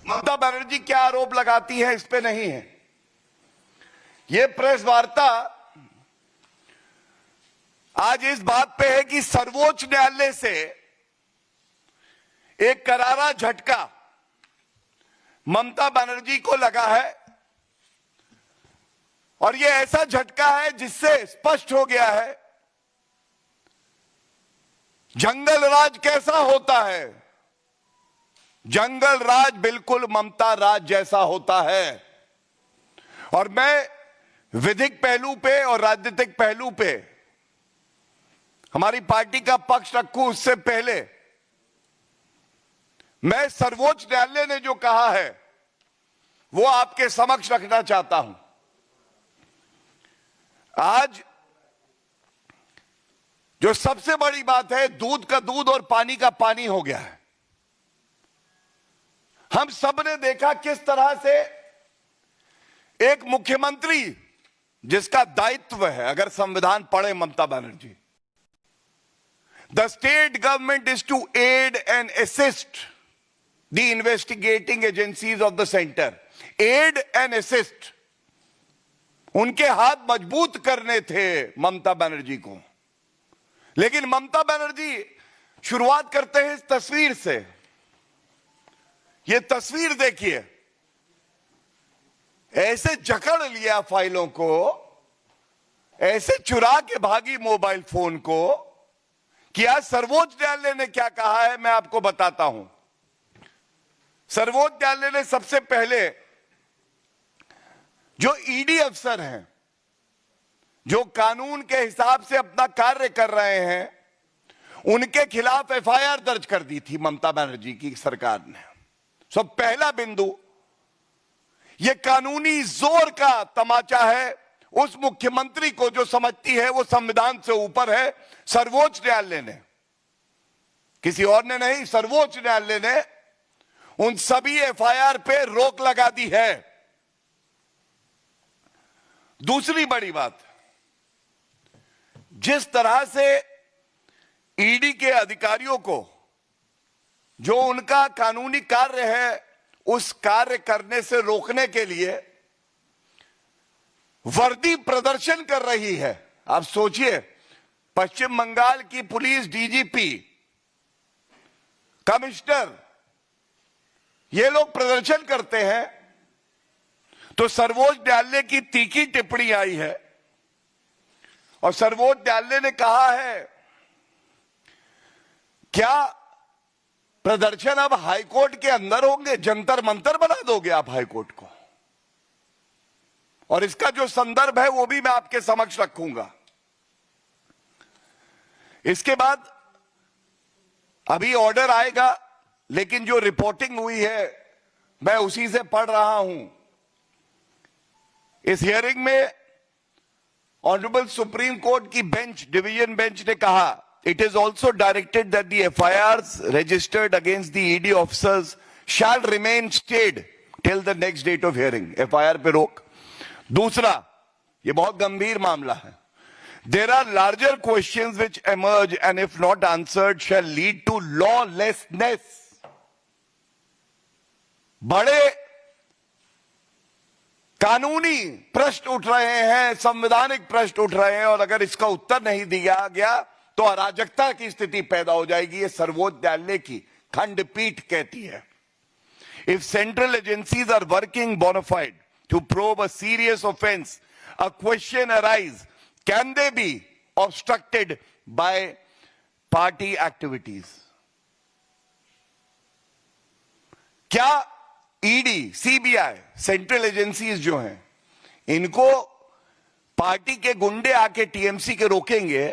ममता बनर्जी क्या आरोप लगाती है इस पे नहीं है। ये प्रेस वार्ता आज इस बात पे है कि सर्वोच्च न्यायालय से एक करारा झटका ममता बनर्जी को लगा है और ये ऐसा झटका है जिससे स्पष्ट हो गया है जंगल राज कैसा होता है। जंगल राज बिल्कुल ममता राज जैसा होता है। और मैं विधिक पहलू पे और राजनीतिक पहलू पे हमारी पार्टी का पक्ष रखूं उससे पहले मैं सर्वोच्च न्यायालय ने जो कहा है वो आपके समक्ष रखना चाहता हूं। आज जो सबसे बड़ी बात है, दूध का दूध और पानी का पानी हो गया है। हम सब ने देखा किस तरह से एक मुख्यमंत्री जिसका दायित्व है, अगर संविधान पढ़े Mamata Banerjee, the state government is to aid and assist the investigating agencies of the centre. Aid and assist, उनके हाथ मजबूत करने थे ममता बनर्जी को। लेकिन ममता बनर्जी शुरुआत करते हैं इस तस्वीर से। यह तस्वीर देखिए, ऐसे जकड़ लिया फाइलों को, ऐसे चुरा के भागी मोबाइल फोन को कि आज सर्वोच्च न्यायालय ने क्या कहा है मैं आपको बताता हूं। सर्वोच्च न्यायालय ने सबसे पहले जो ईडी अफसर हैं, जो कानून के हिसाब से अपना कार्य कर रहे हैं, उनके खिलाफ एफआईआर दर्ज कर दी थी ममता बनर्जी की सरकार ने। सब पहला बिंदु, यह कानूनी जोर का तमाचा है उस मुख्यमंत्री को जो समझती है वो संविधान से ऊपर है। सर्वोच्च न्यायालय ने, किसी और ने नहीं, सर्वोच्च न्यायालय ने उन सभी एफआईआर पे रोक लगा दी है। दूसरी बड़ी बात, जिस तरह से ईडी के अधिकारियों को जो उनका कानूनी कार्य है उस कार्य करने से रोकने के लिए वर्दी प्रदर्शन कर रही है। आप सोचिए, पश्चिम बंगाल की पुलिस डीजीपी, कमिश्नर, ये लोग प्रदर्शन करते हैं तो सर्वोच्च न्यायालय की तीखी टिप्पणी आई है और सर्वोच्च न्यायालय ने कहा है क्या प्रदर्शन अब हाईकोर्ट के अंदर होंगे? जंतर मंतर बना दोगे आप हाईकोर्ट को? और इसका जो संदर्भ है वो भी मैं आपके समक्ष रखूंगा। इसके बाद अभी ऑर्डर आएगा, लेकिन जो रिपोर्टिंग हुई है मैं उसी से पढ़ रहा हूं। इस हियरिंग में ऑनरेबल सुप्रीम कोर्ट की बेंच, डिवीजन बेंच ने कहा, it is also directed that the FIRs registered against the ED officers shall remain stayed till the next date of hearing. FIR पे रोक। दूसरा, ये बहुत गंभीर मामला है, there are larger questions which emerge and if not answered shall lead to lawlessness. बड़े कानूनी प्रश्न उठ रहे हैं, संवैधानिक प्रश्न उठ रहे हैं और अगर इसका उत्तर नहीं दिया गया तो अराजकता की स्थिति पैदा हो जाएगी। ये सर्वोच्च न्यायालय की खंडपीठ कहती है। If central agencies are working bona fide to probe a serious offence, a question arise, can they be obstructed by party activities? क्या ईडी, सीबीआई, सेंट्रल एजेंसीज जो हैं, इनको पार्टी के गुंडे आके टीएमसी के रोकेंगे?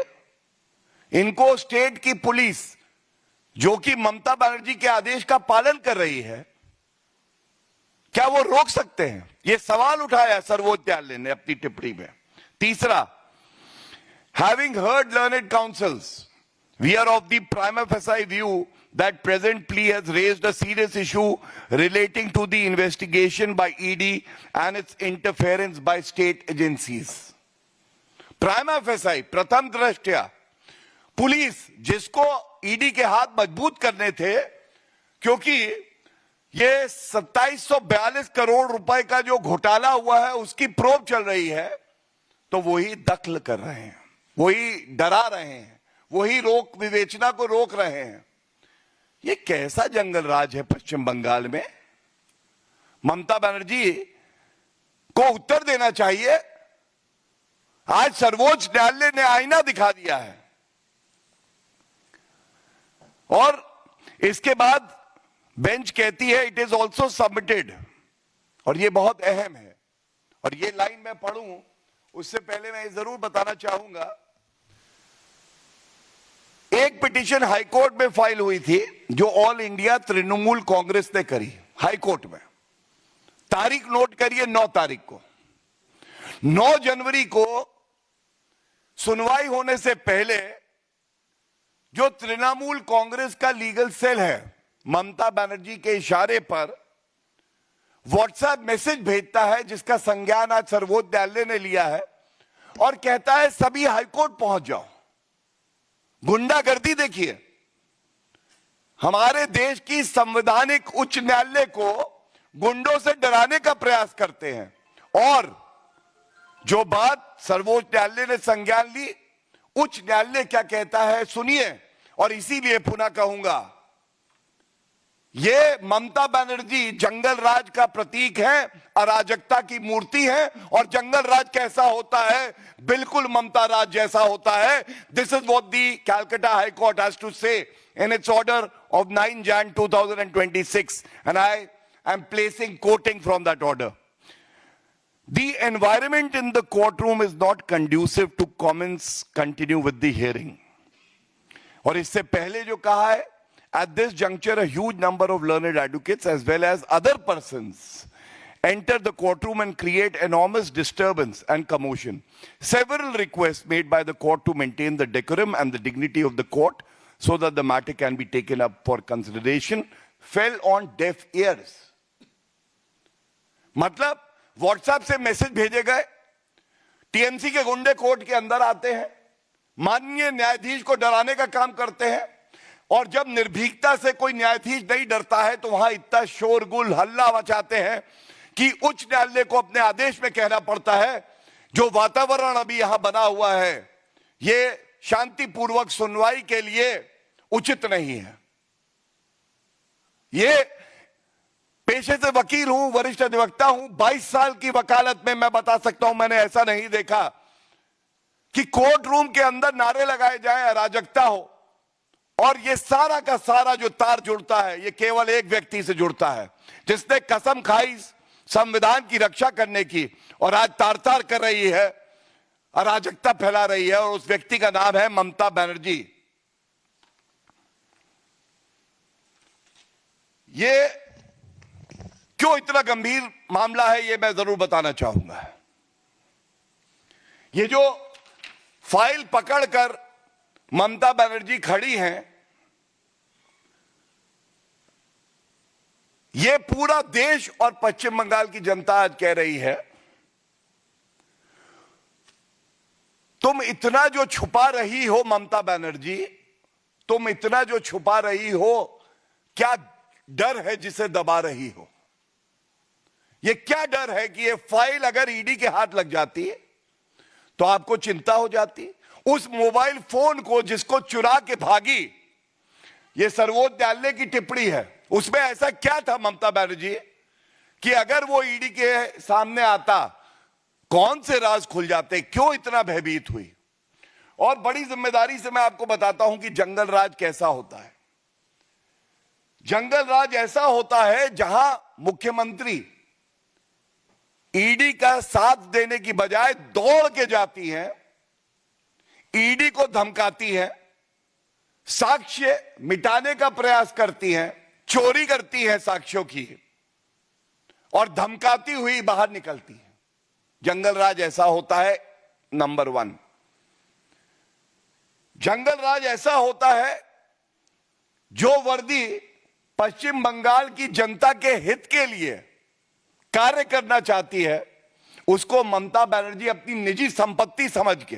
इनको स्टेट की पुलिस, जो कि ममता बनर्जी के आदेश का पालन कर रही है, क्या वो रोक सकते हैं? ये सवाल उठाया सर्वोच्च न्यायालय ने अपनी टिप्पणी में। तीसरा, having heard learned counsels, we are of the prima facie view that present plea has raised a serious issue relating to the investigation by ED and its interference by state agencies. Prima facie, प्रथम दृष्टया, police जिसको ED के हाथ मजबूत करने थे, क्योंकि ये 2742 करोड़ रुपए का जो घोटाला हुआ है उसकी प्रोब चल रही है, तो वही दखल कर रहे हैं, वही डरा रहे हैं, वही रोक विवेचना को रोक रहे हैं। ये कैसा जंगल राज है पश्चिम बंगाल में? ममता बनर्जी को उत्तर देना चाहिए। आज सर्वोच्च न्यायालय ने आईना दिखा दिया है और इसके बाद बेंच कहती है इट इज ऑल्सो सबमिटेड, और ये बहुत अहम है। और ये लाइन मैं पढ़ूं उससे पहले मैं जरूर बताना चाहूंगा, एक पिटीशन हाईकोर्ट में फाइल हुई थी जो ऑल इंडिया तृणमूल कांग्रेस ने करी हाईकोर्ट में। तारीख नोट करिए, 9 तारीख को, 9 जनवरी को सुनवाई होने से पहले जो तृणमूल कांग्रेस का लीगल सेल है ममता बनर्जी के इशारे पर व्हाट्सएप मैसेज भेजता है जिसका संज्ञान आज सर्वोच्च न्यायालय ने लिया है और कहता है सभी हाईकोर्ट पहुंच जाओ। गुंडागर्दी देखिए, हमारे देश की संवैधानिक उच्च न्यायालय को गुंडों से डराने का प्रयास करते हैं। और जो बात सर्वोच्च न्यायालय ने संज्ञान ली, उच्च न्यायालय क्या कहता है सुनिए। और इसीलिए पुनः कहूंगा, ये ममता बनर्जी जंगल राज का प्रतीक है, अराजकता की मूर्ति है। और जंगल राज कैसा होता है? बिल्कुल ममता राज जैसा होता है। This is what the Calcutta High Court has to say in its order of 9 Jan 2026 and I am placing quoting from that order. The environment in the courtroom is not conducive to comments continue with the hearing. और इससे पहले जो कहा है, at this juncture a huge number of learned advocates as well as other persons enter the courtroom and create enormous disturbance and commotion. Several requests made by the court to maintain the decorum and the dignity of the court so that the matter can be taken up for consideration fell on deaf ears. मतलब WhatsApp से message भेजे गए, TMC के गुंडे court के अंदर आते हैं, माननीय न्यायाधीश को डराने का काम करते हैं। और जब निर्भीकता से कोई न्यायाधीश नहीं डरता है तो वहां इतना शोरगुल हल्ला मचाते हैं कि उच्च न्यायालय को अपने आदेश में कहना पड़ता है जो वातावरण अभी यहां बना हुआ है ये शांतिपूर्वक सुनवाई के लिए उचित नहीं है। ये पेशे से वकील हूं, वरिष्ठ अधिवक्ता हूं, 22 साल की वकालत में मैं बता सकता हूं मैंने ऐसा नहीं देखा कि कोर्ट रूम के अंदर नारे लगाए जाएं, अराजकता हो। और ये सारा का सारा जो तार जुड़ता है ये केवल एक व्यक्ति से जुड़ता है जिसने कसम खाई संविधान की रक्षा करने की और आज तार तार कर रही है, अराजकता फैला रही है। और उस व्यक्ति का नाम है ममता बनर्जी। ये क्यों इतना गंभीर मामला है ये मैं जरूर बताना चाहूंगा। ये जो फाइल पकड़कर ममता बनर्जी खड़ी हैं, ये पूरा देश और पश्चिम बंगाल की जनता आज कह रही है तुम इतना जो छुपा रही हो ममता बनर्जी, तुम इतना जो छुपा रही हो, क्या डर है जिसे दबा रही हो? ये क्या डर है कि ये फाइल अगर ईडी के हाथ लग जाती है तो आपको चिंता हो जाती? उस मोबाइल फोन को जिसको चुरा के भागी, ये सर्वोच्च न्यायालय की टिप्पणी है, उसमें ऐसा क्या था ममता बनर्जी कि अगर वो ईडी के सामने आता कौन से राज खुल जाते? क्यों इतना भयभीत हुई? और बड़ी जिम्मेदारी से मैं आपको बताता हूं कि जंगल राज कैसा होता है। जंगल राज ऐसा होता है जहां मुख्यमंत्री ईडी का साथ देने की बजाय दौड़ के जाती है, ईडी को धमकाती है, साक्ष्य मिटाने का प्रयास करती है, चोरी करती है साक्ष्यों की और धमकाती हुई बाहर निकलती है। जंगल राज ऐसा होता है। नंबर 1, जंगल राज ऐसा होता है जो वर्दी पश्चिम बंगाल की जनता के हित के लिए कार्य करना चाहती है, उसको ममता बनर्जी अपनी निजी संपत्ति समझ के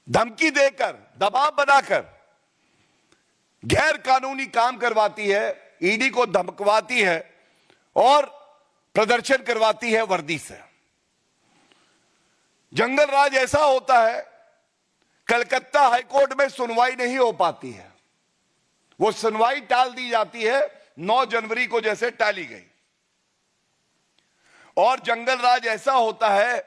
धमकी देकर, दबाव बनाकर गैर कानूनी काम करवाती है ईडी को धमकवाती है और प्रदर्शन करवाती है वर्दी से। जंगल राज ऐसा होता है, कलकत्ता हाईकोर्ट में सुनवाई नहीं हो पाती है, वो सुनवाई टाल दी जाती है 9 जनवरी को जैसे टाली गई। और जंगल राज ऐसा होता है,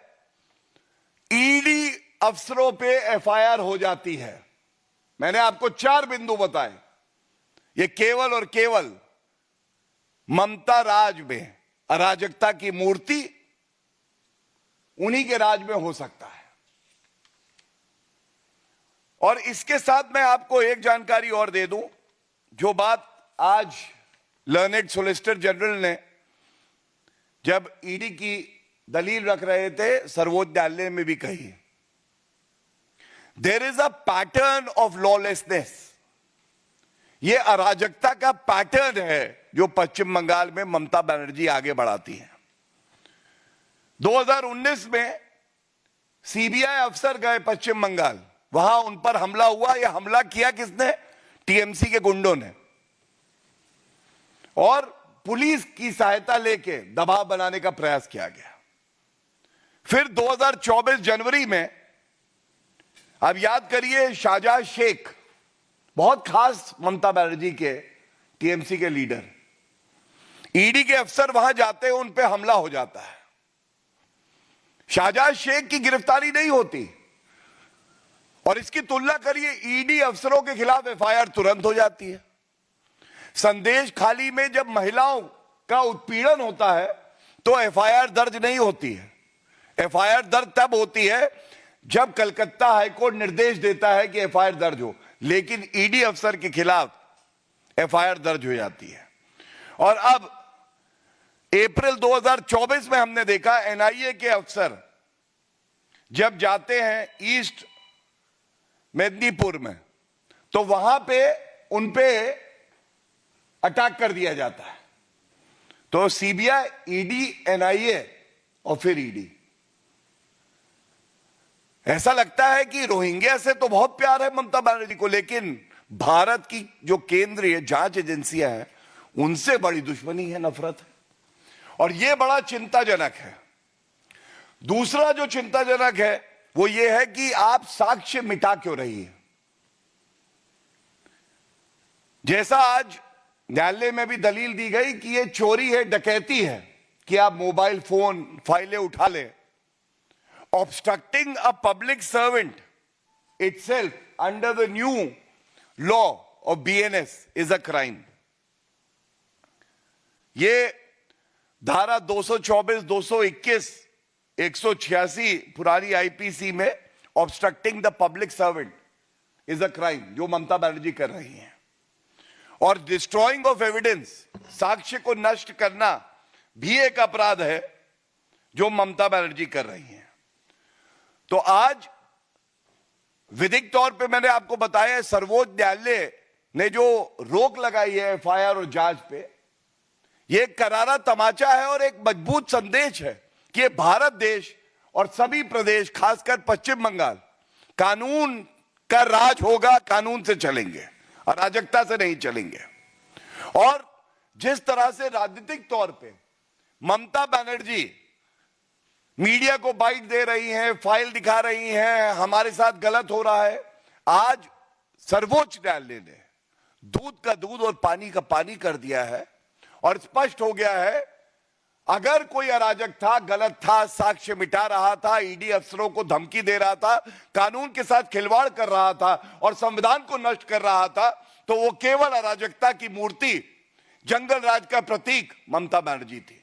ईडी अफसरों पे एफआईआर हो जाती है। मैंने आपको 4 बिंदु बताए, ये केवल और केवल ममता राज में अराजकता की मूर्ति उन्हीं के राज में हो सकता है। और इसके साथ मैं आपको एक जानकारी और दे दूं, जो बात आज लर्नेड सोलिसिटर जनरल ने जब ईडी की दलील रख रहे थे सर्वोच्च न्यायालय में भी कही, there is a pattern of lawlessness. ये अराजकता का पैटर्न है जो पश्चिम बंगाल में ममता बनर्जी आगे बढ़ाती है। 2019 में सीबीआई अफसर गए पश्चिम बंगाल, वहां उन पर हमला हुआ। यह हमला किया किसने? टीएमसी के गुंडों ने, और पुलिस की सहायता लेके दबाव बनाने का प्रयास किया गया। फिर 2024 जनवरी में, आप याद करिए, शाहजहां शेख, बहुत खास ममता बनर्जी के टीएमसी के लीडर, ईडी के अफसर वहां जाते हैं, उन पे हमला हो जाता है। शाहजहां शेख की गिरफ्तारी नहीं होती, और इसकी तुलना करिए, ईडी अफसरों के खिलाफ एफआईआर तुरंत हो जाती है। संदेश खाली में जब महिलाओं का उत्पीड़न होता है तो एफआईआर दर्ज नहीं होती है। एफआईआर दर्ज तब होती है जब कलकत्ता हाईकोर्ट निर्देश देता है कि एफआईआर दर्ज हो, लेकिन ईडी अफसर के खिलाफ एफआईआर दर्ज हो जाती है। और अब अप्रैल 2024 में हमने देखा, एनआईए के अफसर जब जाते हैं ईस्ट मेदिनीपुर में, तो वहां पे उन पे अटैक कर दिया जाता है। तो सीबीआई, ईडी, एनआईए और फिर ईडी। ऐसा लगता है कि रोहिंग्या से तो बहुत प्यार है ममता बनर्जी को, लेकिन भारत की जो केंद्रीय जांच एजेंसियां हैं उनसे बड़ी दुश्मनी है, नफरत है, और यह बड़ा चिंताजनक है। दूसरा जो चिंताजनक है वो ये है कि आप साक्ष्य मिटा क्यों रही है। जैसा आज न्यायालय में भी दलील दी गई कि ये चोरी है, डकैती है कि आप मोबाइल फोन, फाइलें उठा लें। Obstructing a public servant itself under the new law of BNS is a crime. ये धारा 224, 221, 186 पुरानी आईपीसी में obstructing the public servant is a crime जो ममता बनर्जी कर रही हैं। और डिस्ट्रॉइंग ऑफ एविडेंस, साक्ष्य को नष्ट करना भी एक अपराध है जो ममता बनर्जी कर रही हैं। तो आज विधिक तौर पे मैंने आपको बताया, सर्वोच्च न्यायालय ने जो रोक लगाई है एफआईआर और जांच पे, यह एक करारा तमाचा है और एक मजबूत संदेश है कि भारत देश और सभी प्रदेश, खासकर पश्चिम बंगाल, कानून का राज होगा, कानून से चलेंगे, अराजकता से नहीं चलेंगे। और जिस तरह से राजनीतिक तौर पे ममता बनर्जी मीडिया को बाइट दे रही हैं, फाइल दिखा रही हैं, हमारे साथ गलत हो रहा है, आज सर्वोच्च न्यायालय ने दूध का दूध और पानी का पानी कर दिया है और स्पष्ट हो गया है, अगर कोई अराजक था, गलत था, साक्ष्य मिटा रहा था, ईडी अफसरों को धमकी दे रहा था, कानून के साथ खिलवाड़ कर रहा था और संविधान को नष्ट कर रहा था, तो वो केवल अराजकता की मूर्ति, जंगल राज का प्रतीक ममता बनर्जी थी।